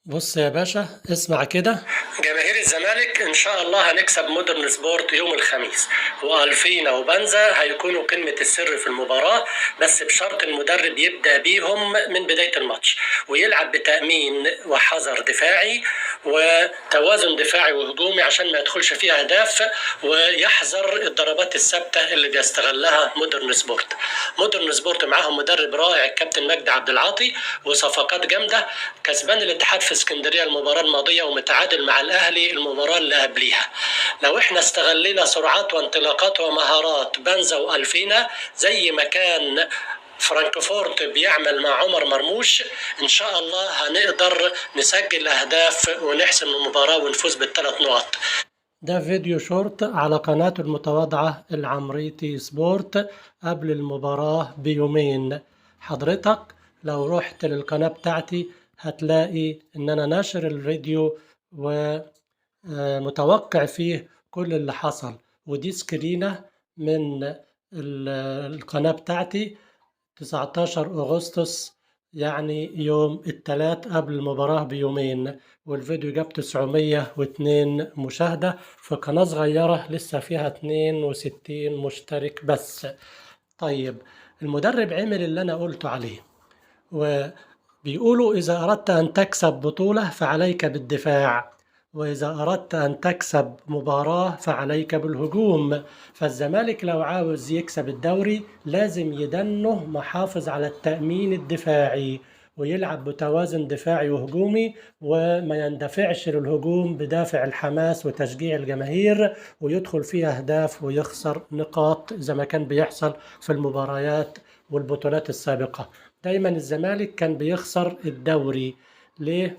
بص يا باشا، اسمع كده. جماهير الزمالك ان شاء الله هنكسب مودرن سبورت يوم الخميس، والفينا وبنزا هيكونوا قمة السر في المباراة، بس بشرط المدرب يبدأ بيهم من بداية الماتش ويلعب بتأمين وحذر دفاعي وتوازن دفاعي وهجومي عشان ما يدخلش فيه اهداف، ويحذر الضربات الثابتة اللي بيستغلها مودرن سبورت. مودرن سبورت معاهم مدرب رائع الكابتن مجدي عبد العاطي وصفقات جامدة. كسبان الاتحاد في اسكندريه المباراه الماضيه ومتعادل مع الاهلي المباراه اللي قبليها. لو احنا استغلينا سرعات وانطلاقات ومهارات بنزا والفينا زي ما كان فرانكفورت بيعمل مع عمر مرموش، ان شاء الله هنقدر نسجل اهداف ونحسم المباراه ونفوز بالثلاث نقط. ده فيديو شورت على قناته المتواضعة العمريتي سبورت قبل المباراة بيومين. حضرتك لو رحت للقناة بتاعتي هتلاقي إن أنا ناشر الفيديو ومتوقع فيه كل اللي حصل، ودي سكرينة من القناة بتاعتي 19 أغسطس، يعني يوم التلات قبل المباراة بيومين، والفيديو جاب 902 مشاهدة في قناة صغيرة لسه فيها 62 مشترك بس. طيب، المدرب عمل اللي أنا قلته عليه، وبيقولوا إذا أردت أن تكسب بطولة فعليك بالدفاع، وإذا أردت أن تكسب مباراة فعليك بالهجوم. فالزمالك لو عاوز يكسب الدوري لازم يدنه محافظ على التأمين الدفاعي، ويلعب بتوازن دفاعي وهجومي، وما يندفعش للهجوم بدافع الحماس وتشجيع الجماهير ويدخل فيه أهداف ويخسر نقاط زي ما كان بيحصل في المباريات والبطولات السابقة. دايما الزمالك كان بيخسر الدوري. ليه؟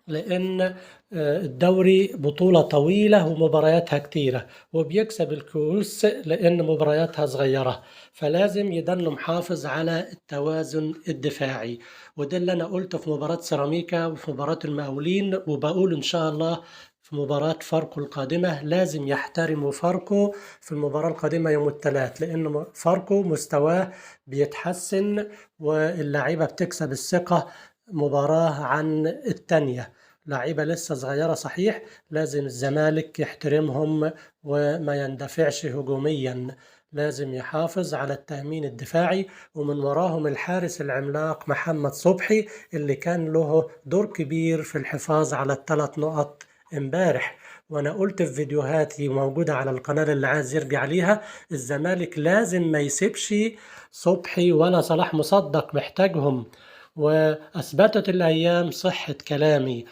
لأن الدوري بطولة طويلة ومبارياتها كتيرة، وبيكسب الكؤوس لأن مبارياتها صغيرة، فلازم يضل محافظ على التوازن الدفاعي. وده اللي أنا قلته في مباراة سيراميكا وفي مباراة المقاولين، وبقول إن شاء الله في مباراة فاركو القادمة لازم يحترموا فاركو في المباراة القادمة يوم الثلاث، لأن فاركو مستواه بيتحسن واللاعيبة بتكسب الثقة مباراة عن التانية. لعيبة لسه صغيرة صحيح، لازم الزمالك يحترمهم وما يندفعش هجوميا، لازم يحافظ على التأمين الدفاعي. ومن وراهم الحارس العملاق محمد صبحي اللي كان له دور كبير في الحفاظ على الثلاث نقط امبارح. وانا قلت في فيديوهاتي موجودة على القناة اللي عايز يرجع ليها، الزمالك لازم ما يسيبش صبحي ولا صلاح مصدق، محتاجهم، وأثبتت الأيام صحة كلامي.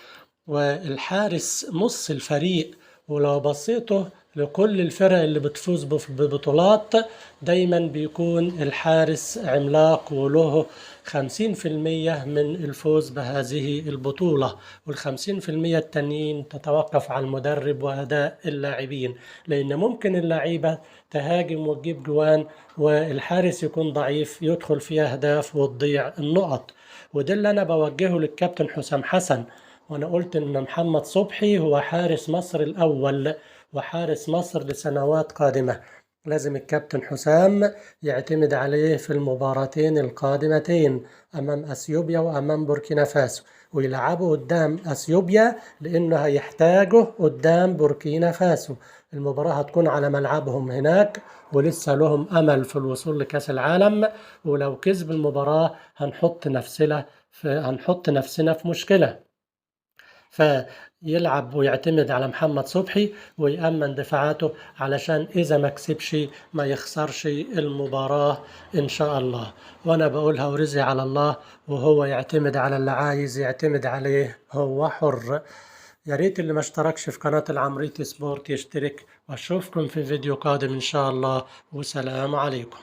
والحارس نص الفريق، ولو بصيته لكل الفرق اللي بتفوز ببطولات دايما بيكون الحارس عملاق وله 50% من الفوز بهذه البطولة، وال50% التانيين تتوقف على المدرب وأداء اللاعبين، لأن ممكن اللعيبة تهاجم وتجيب جوان والحارس يكون ضعيف يدخل فيها أهداف وتضيع النقط. وده اللي أنا بوجهه للكابتن حسام حسن، وأنا قلت إن محمد صبحي هو حارس مصر الأول وحارس مصر لسنوات قادمة. لازم الكابتن حسام يعتمد عليه في المباراتين القادمتين أمام أثيوبيا وأمام بوركينا فاسو، ويلعبوا قدام أثيوبيا لأنه هيحتاجه قدام بوركينا فاسو. المباراة هتكون على ملعبهم هناك، ولسه لهم أمل في الوصول لكأس العالم، ولو كسب المباراة هنحط نفسنا في مشكلة. فيلعب ويعتمد على محمد صبحي ويأمن دفاعاته علشان إذا ما كسبش ما يخسرش المباراة إن شاء الله. وأنا بقولها ورزقي على الله، وهو يعتمد على اللي عايز يعتمد عليه، هو حر. يا ريت اللي ما اشتركش في قناة العمريتي سبورت يشترك، واشوفكم في فيديو قادم إن شاء الله، وسلام عليكم.